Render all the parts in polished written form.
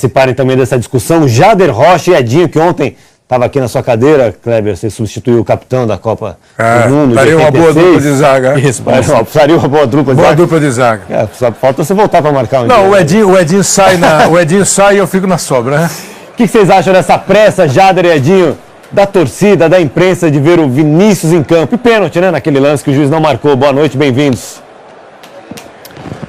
participarem também dessa discussão. Jader Rocha e Edinho, que ontem estava aqui na sua cadeira, Kleber, você substituiu o capitão da Copa do Mundo. Daria uma boa dupla de zaga. Isso, daria uma boa dupla de zaga. Boa dupla de zaga. Só falta você voltar para marcar um Não, dia. o Edinho sai e eu fico na sobra, né? O que vocês acham dessa pressa, Jader e Edinho, da torcida, da imprensa, de ver o Vinícius em campo? E pênalti, né, naquele lance que o juiz não marcou. Boa noite, bem-vindos.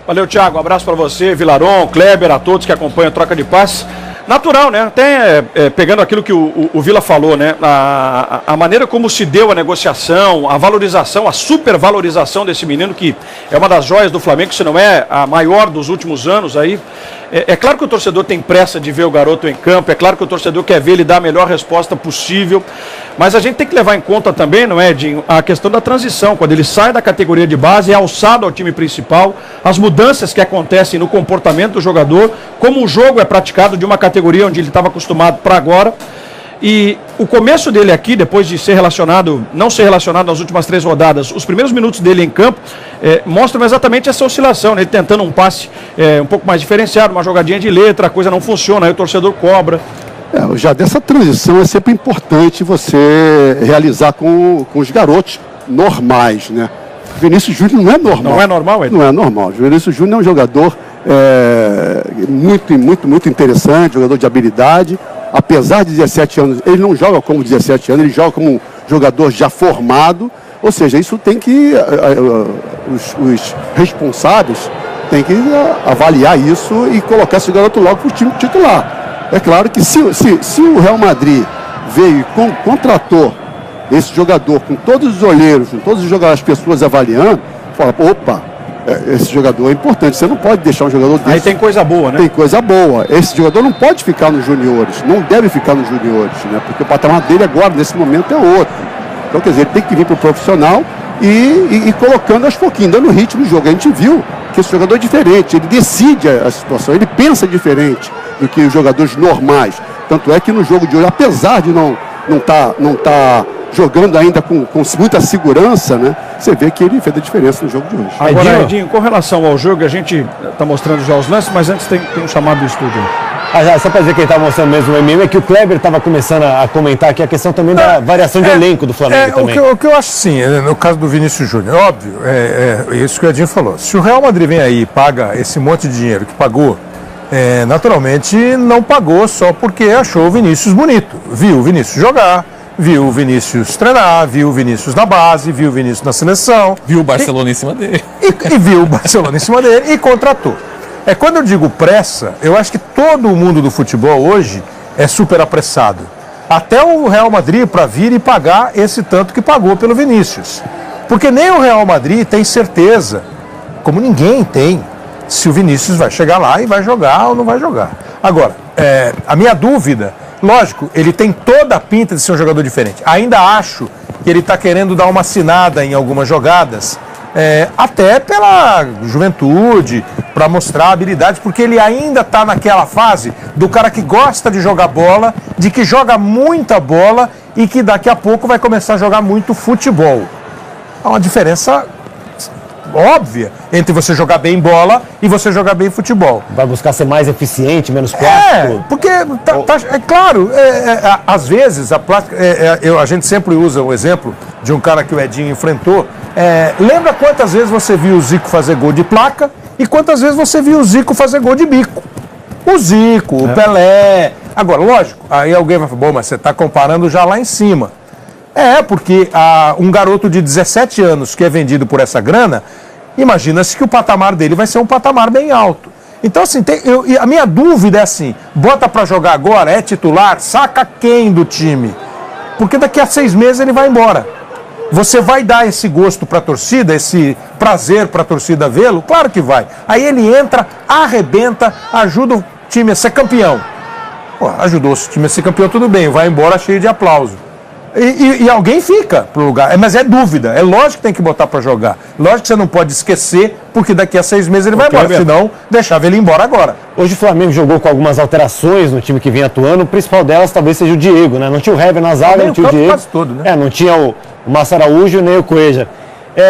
Valeu, Thiago. Um abraço para você, Vilaron, Kleber, a todos que acompanham a troca de passes. Natural, né? Até pegando aquilo que o Vila falou, né? A maneira como se deu a negociação, a valorização, a supervalorização desse menino, que é uma das joias do Flamengo, se não é a maior dos últimos anos aí. É claro que o torcedor tem pressa de ver o garoto em campo, é claro que o torcedor quer ver ele dar a melhor resposta possível, mas a gente tem que levar em conta também, não é, Edinho, a questão da transição, quando ele sai da categoria de base, é alçado ao time principal, as mudanças que acontecem no comportamento do jogador, como o jogo é praticado de uma categoria onde ele estava acostumado para agora. E o começo dele aqui, depois de ser relacionado, não ser relacionado nas últimas 3 rodadas, os primeiros minutos dele em campo mostram exatamente essa oscilação, né? Ele tentando um passe um pouco mais diferenciado, uma jogadinha de letra, a coisa não funciona, aí o torcedor cobra. Já dessa transição é sempre importante você realizar com os garotos normais, né? Vinícius Júnior não é normal. Não é normal, Edson? Não é normal. Vinícius Júnior é um jogador muito interessante, jogador de habilidade. Apesar de 17 anos, ele não joga como 17 anos, ele joga como um jogador já formado. Ou seja, isso tem que... os responsáveis têm que avaliar isso e colocar esse garoto logo para o time titular. É claro que se o Real Madrid veio e contratou esse jogador com todos os olheiros, com todas as pessoas avaliando, fala, opa, esse jogador é importante, você não pode deixar um jogador desse. Aí tem coisa boa, né? Tem coisa boa. Esse jogador não pode ficar nos juniores, não deve ficar nos juniores, né? Porque o patamar dele agora, nesse momento, é outro. Então, quer dizer, ele tem que vir para o profissional e colocando aos pouquinhos, dando ritmo no jogo. A gente viu que esse jogador é diferente, ele decide a situação, ele pensa diferente do que os jogadores normais. Tanto é que no jogo de hoje, apesar de não tá jogando ainda com muita segurança, né? Você vê que ele fez a diferença no jogo de hoje. Agora, Edinho, com relação ao jogo, a gente está mostrando já os lances, mas antes tem um chamado do estúdio. Só para dizer que ele estava mostrando mesmo o MM, é que o Kleber estava começando a comentar aqui a questão também da variação de elenco do Flamengo também. O que eu acho sim, no caso do Vinícius Júnior, óbvio, é isso que o Edinho falou. Se o Real Madrid vem aí e paga esse monte de dinheiro que pagou, naturalmente não pagou só porque achou o Vinícius bonito. Viu o Vinícius jogar, viu o Vinícius treinar, viu o Vinícius na base, viu o Vinícius na seleção. Viu o Barcelona em cima dele. E viu o Barcelona em cima dele e contratou. Quando eu digo pressa, eu acho que todo o mundo do futebol hoje é super apressado. Até o Real Madrid para vir e pagar esse tanto que pagou pelo Vinícius. Porque nem o Real Madrid tem certeza, como ninguém tem, se o Vinícius vai chegar lá e vai jogar ou não vai jogar. Agora, a minha dúvida, lógico, ele tem toda a pinta de ser um jogador diferente. Ainda acho que ele está querendo dar uma assinada em algumas jogadas, até pela juventude, para mostrar habilidades, porque ele ainda está naquela fase do cara que gosta de jogar bola, de que joga muita bola e que daqui a pouco vai começar a jogar muito futebol. Há uma diferença óbvia entre você jogar bem bola e você jogar bem futebol. Vai buscar ser mais eficiente, menos plástico? Porque, claro, às vezes, a gente sempre usa o exemplo de um cara que o Edinho enfrentou. Lembra quantas vezes você viu o Zico fazer gol de placa e quantas vezes você viu o Zico fazer gol de bico? O Zico, o Pelé. Agora, lógico, aí alguém vai falar, bom, mas você está comparando já lá em cima. Porque um garoto de 17 anos que é vendido por essa grana, imagina-se que o patamar dele vai ser um patamar bem alto. Então, assim, a minha dúvida é assim, bota para jogar agora, é titular, saca quem do time? Porque daqui a 6 meses ele vai embora. Você vai dar esse gosto para a torcida, esse prazer para a torcida vê-lo? Claro que vai. Aí ele entra, arrebenta, ajuda o time a ser campeão. Ajudou o time a ser campeão, tudo bem, vai embora cheio de aplauso. E alguém fica pro lugar. Mas é dúvida. É lógico que tem que botar para jogar. Lógico que você não pode esquecer, porque daqui a 6 meses ele vai embora. Senão, deixava ele embora agora. Hoje o Flamengo jogou com algumas alterações no time que vinha atuando. O principal delas talvez seja o Diego, né? Não tinha o Hever na zaga, não tinha o Diego. Quase todo, né? Não tinha o Massa Araújo nem o Cueja.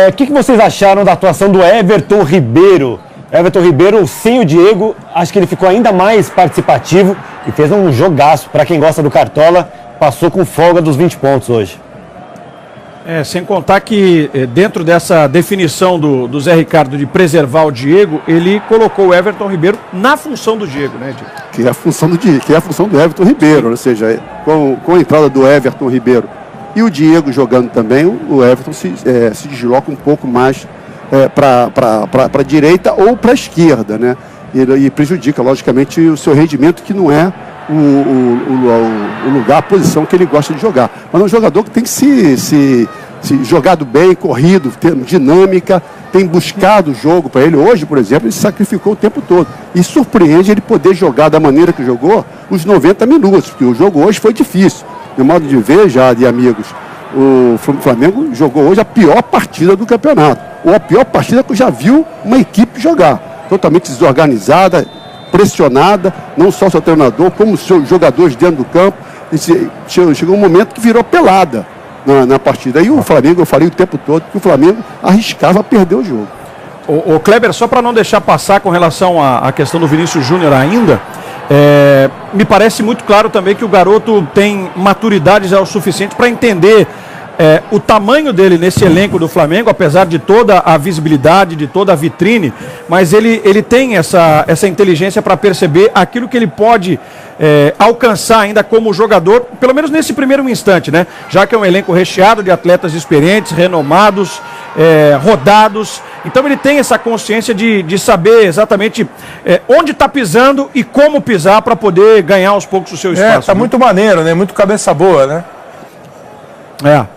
O que vocês acharam da atuação do Everton Ribeiro? Everton Ribeiro, sem o Diego, acho que ele ficou ainda mais participativo e fez um jogaço. Para quem gosta do Cartola, passou com folga dos 20 pontos hoje. Sem contar que dentro dessa definição do Zé Ricardo de preservar o Diego, ele colocou o Everton Ribeiro na função do Diego, né, Diego? Que é a função do Diego, que é a função do Everton Ribeiro, ou seja, com a entrada do Everton Ribeiro e o Diego jogando também, o Everton se desloca um pouco mais para a direita ou para a esquerda, né? E prejudica, logicamente, o seu rendimento, que não é o lugar, a posição que ele gosta de jogar. Mas é um jogador que tem que se jogado bem, corrido, tendo dinâmica, tem buscado o jogo para ele. Hoje, por exemplo, ele se sacrificou o tempo todo. E surpreende ele poder jogar da maneira que jogou os 90 minutos, porque o jogo hoje foi difícil. No modo de ver, já de amigos, o Flamengo jogou hoje a pior partida do campeonato. Ou a pior partida que eu já vi uma equipe jogar. Totalmente desorganizada, pressionada, não só o seu treinador, como os seus jogadores dentro do campo. Chegou um momento que virou pelada na partida. Aí o Flamengo, eu falei o tempo todo que o Flamengo arriscava perder o jogo. O Kleber, só para não deixar passar com relação à questão do Vinícius Júnior ainda, me parece muito claro também que o garoto tem maturidade já o suficiente para entender o tamanho dele nesse elenco do Flamengo, apesar de toda a visibilidade, de toda a vitrine, mas ele tem essa inteligência para perceber aquilo que ele pode alcançar ainda como jogador, pelo menos nesse primeiro instante, né? Já que é um elenco recheado de atletas experientes, renomados, rodados, então ele tem essa consciência de saber exatamente onde está pisando e como pisar para poder ganhar aos poucos o seu espaço. Tá muito maneiro, né? Muito cabeça boa, né?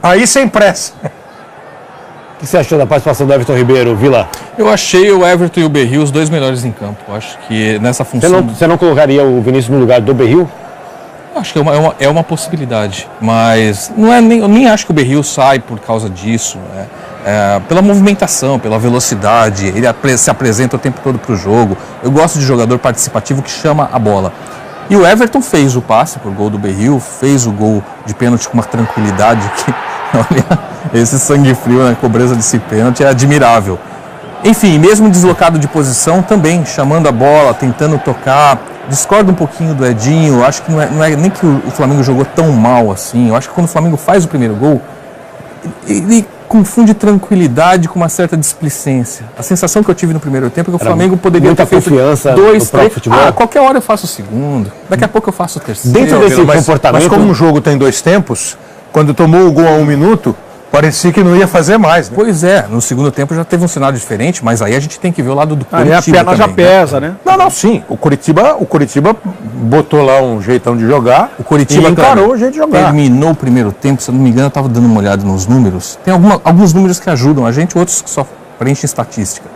Aí sem pressa. O que você achou da participação do Everton Ribeiro, Vila? Eu achei o Everton e o Berril os dois melhores em campo. Eu acho que nessa função... Você não colocaria o Vinícius no lugar do Berril? Eu acho que é uma possibilidade, mas eu nem acho que o Berril sai por causa disso. Pela movimentação, pela velocidade, ele se apresenta o tempo todo para o jogo. Eu gosto de jogador participativo que chama a bola. E o Everton fez o passe por gol do Berril, fez o gol de pênalti com uma tranquilidade que, olha, esse sangue frio na cobrança desse pênalti é admirável. Enfim, mesmo deslocado de posição também, chamando a bola, tentando tocar. Discordo um pouquinho do Edinho, acho que não é nem que o Flamengo jogou tão mal assim. Eu acho que quando o Flamengo faz o primeiro gol, ele confunde tranquilidade com uma certa displicência. A sensação que eu tive no primeiro tempo é que o Flamengo poderia ter feito dois, três. Qualquer hora eu faço o segundo, daqui a pouco eu faço o terceiro. Dentro desse comportamento... Mas como um jogo tem 2 tempos, quando tomou o gol a 1 minuto, parecia que não ia fazer mais, né? Pois é, no segundo tempo já teve um cenário diferente, mas aí a gente tem que ver o lado do Curitiba. Aí a perna também, já pesa, né? Não, sim. O Curitiba botou lá um jeitão de jogar. O Curitiba encarou o jeito de jogar. Terminou o primeiro tempo, se eu não me engano, eu estava dando uma olhada nos números. Tem alguns números que ajudam a gente, outros que só preenchem estatística.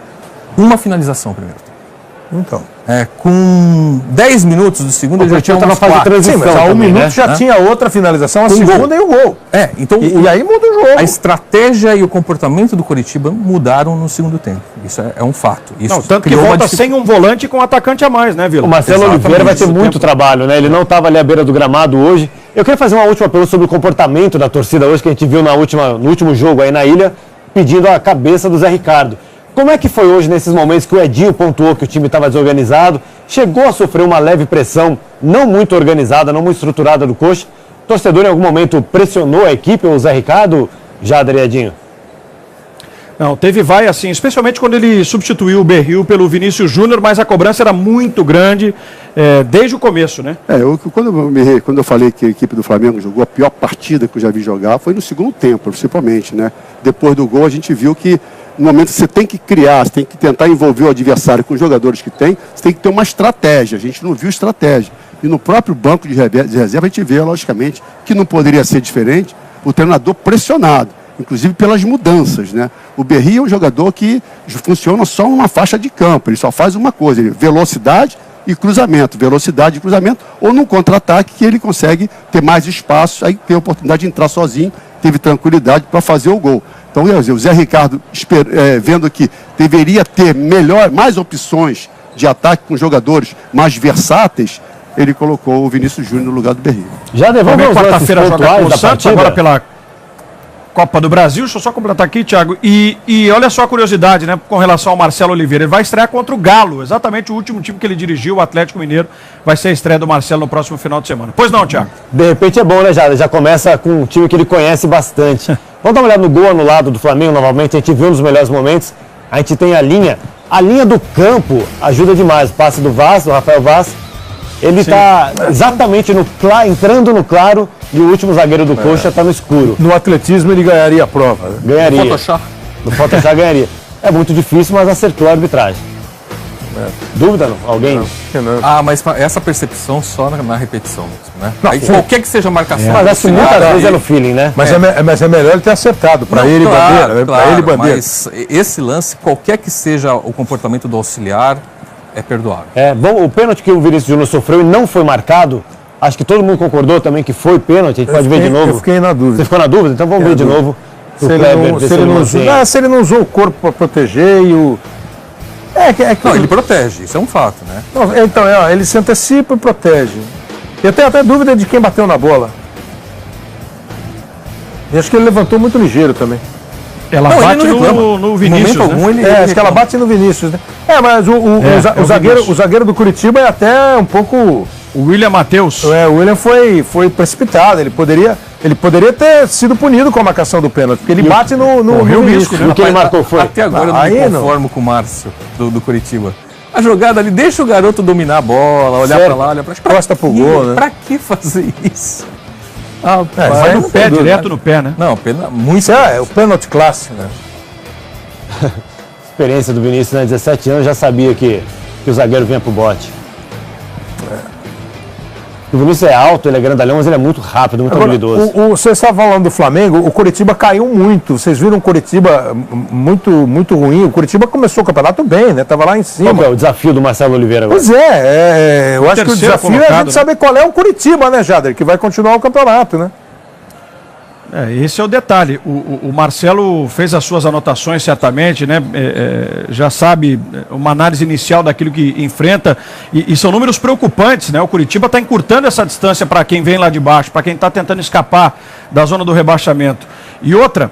Uma finalização primeiro tempo. Então. Com 10 minutos do segundo, ele já tinha uma fase de transição. Sim, mas a 1 minuto já tinha outra finalização, a segunda e o gol. Então, e aí muda o jogo. A estratégia e o comportamento do Curitiba mudaram no segundo tempo. Isso é um fato. Isso tanto que volta sem um volante e com um atacante a mais, né, Vila? O Marcelo Oliveira vai ter muito trabalho, né? Ele não estava ali à beira do gramado hoje. Eu queria fazer uma última pergunta sobre o comportamento da torcida hoje, que a gente viu no último jogo aí na Ilha, pedindo a cabeça do Zé Ricardo. Como é que foi hoje nesses momentos que o Edinho pontuou que o time estava desorganizado, chegou a sofrer uma leve pressão, não muito organizada, não muito estruturada do Coxa? O torcedor em algum momento pressionou a equipe ou o Zé Ricardo, Jader e Edinho? Não, teve vai assim, especialmente quando ele substituiu o Berril pelo Vinícius Júnior, mas a cobrança era muito grande desde o começo, né? Quando eu falei que a equipe do Flamengo jogou a pior partida que eu já vi jogar, foi no segundo tempo, principalmente, né? Depois do gol a gente viu que no momento que você tem que criar, você tem que tentar envolver o adversário com os jogadores que tem, você tem que ter uma estratégia. A gente não viu estratégia. E no próprio banco de reserva a gente vê, logicamente, que não poderia ser diferente, o treinador pressionado, inclusive pelas mudanças, né? O Berril é um jogador que funciona só numa faixa de campo, ele só faz uma coisa, velocidade e cruzamento, ou num contra-ataque que ele consegue ter mais espaço, aí tem a oportunidade de entrar sozinho, teve tranquilidade para fazer o gol. Então, o Zé Ricardo, vendo que deveria ter mais opções de ataque com jogadores mais versáteis, ele colocou o Vinícius Júnior no lugar do Berril. Já devolveu quarta-feira jogar com o Santos, agora pela... Copa do Brasil. Deixa eu só completar aqui, Thiago. E olha só a curiosidade, né, com relação ao Marcelo Oliveira. Ele vai estrear contra o Galo, exatamente o último time que ele dirigiu, o Atlético Mineiro. Vai ser a estreia do Marcelo no próximo final de semana. Pois não, Thiago? De repente é bom, né, Jada? Já começa com um time que ele conhece bastante. Vamos dar uma olhada no gol anulado do Flamengo novamente. A gente viu nos melhores momentos. A gente tem a linha. A linha do campo ajuda demais. O passe do Vaz, do Rafael Vaz. Ele está exatamente entrando no claro e o último zagueiro do Coxa está no escuro. No atletismo ele ganharia a prova. Né? Ganharia. Photoshop. No Photoshop ganharia. É muito difícil, mas acertou a arbitragem. Dúvida não? Alguém? Não. Ah, mas essa percepção só na repetição mesmo, né? Aí, qualquer que seja a marcação. Mas acho que muitas vezes é no feeling, né? Mas é melhor ele ter acertado, para ele bandeira. Para ele bandeira. Mas esse lance, qualquer que seja o comportamento do auxiliar, é perdoável. Bom, o pênalti que o Vinícius Júnior sofreu e não foi marcado, acho que todo mundo concordou também que foi pênalti, a gente pode ver de novo. Eu fiquei na dúvida. Você ficou na dúvida? Então vamos ver de novo. Se ele não usou o corpo para proteger e o... Não, ele protege, isso é um fato, né? Não, então, ele se antecipa e protege. Eu tenho até dúvida de quem bateu na bola. E acho que ele levantou muito ligeiro também. Ela bate no Vinícius, momento algum, né? Acho que ela bate no Vinícius, né? Mas o zagueiro do Curitiba é até um pouco... O William Matheus. O William foi precipitado. Ele poderia ter sido punido com a marcação do pênalti, porque ele bate no risco, né? O que ele marcou foi. Até agora eu não me conformo com o Márcio do Curitiba. A jogada ali, deixa o garoto dominar a bola, olhar pra lá, olhar pra cá. Costa pro gol, né? Pra que fazer isso? Vai no pé, direto no pé, né? Não, muito. Isso é o pênalti clássico, né? Experiência do Vinícius, né? 17 anos, já sabia que o zagueiro vinha pro bote. O Vinícius é alto, ele é grandalhão, mas ele é muito rápido, muito habilidoso. Você estava falando do Flamengo, o Curitiba caiu muito. Vocês viram o Curitiba muito, muito ruim. O Curitiba começou o campeonato bem, né? Tava lá em cima. Qual é o desafio do Marcelo Oliveira agora? Pois eu acho que o desafio é a gente saber qual é o Curitiba, né, Jader? Que vai continuar o campeonato, né? Esse é o detalhe. O Marcelo fez as suas anotações certamente, né? Já sabe uma análise inicial daquilo que enfrenta e são números preocupantes, né? O Curitiba está encurtando essa distância para quem vem lá de baixo, para quem está tentando escapar da zona do rebaixamento. E outra,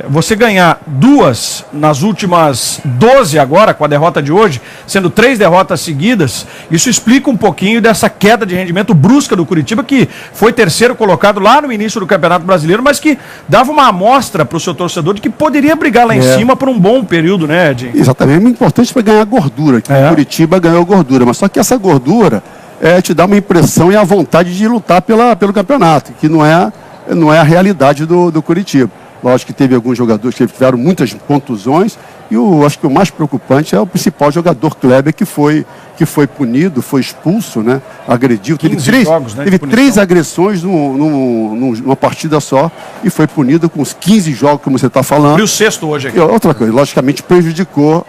você ganhar 2 nas últimas 12 agora, com a derrota de hoje, sendo 3 derrotas seguidas, isso explica um pouquinho dessa queda de rendimento brusca do Curitiba, que foi terceiro colocado lá no início do Campeonato Brasileiro, mas que dava uma amostra para o seu torcedor de que poderia brigar lá em cima por um bom período, né, Edinho? Exatamente, é muito importante para ganhar gordura, que o Curitiba ganhou gordura, mas só que essa gordura te dá uma impressão e a vontade de lutar pelo campeonato, que não é a realidade do Curitiba. Lógico que teve alguns jogadores que tiveram muitas contusões e acho que o mais preocupante é o principal jogador, Kleber, que foi punido, foi expulso, né? Agrediu. Teve 3 agressões numa partida só e foi punido com os 15 jogos, como você está falando. E o 6º hoje aqui. E outra coisa, logicamente prejudicou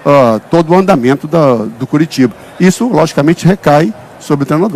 todo o andamento do Curitiba. Isso, logicamente, recai sobre o treinador.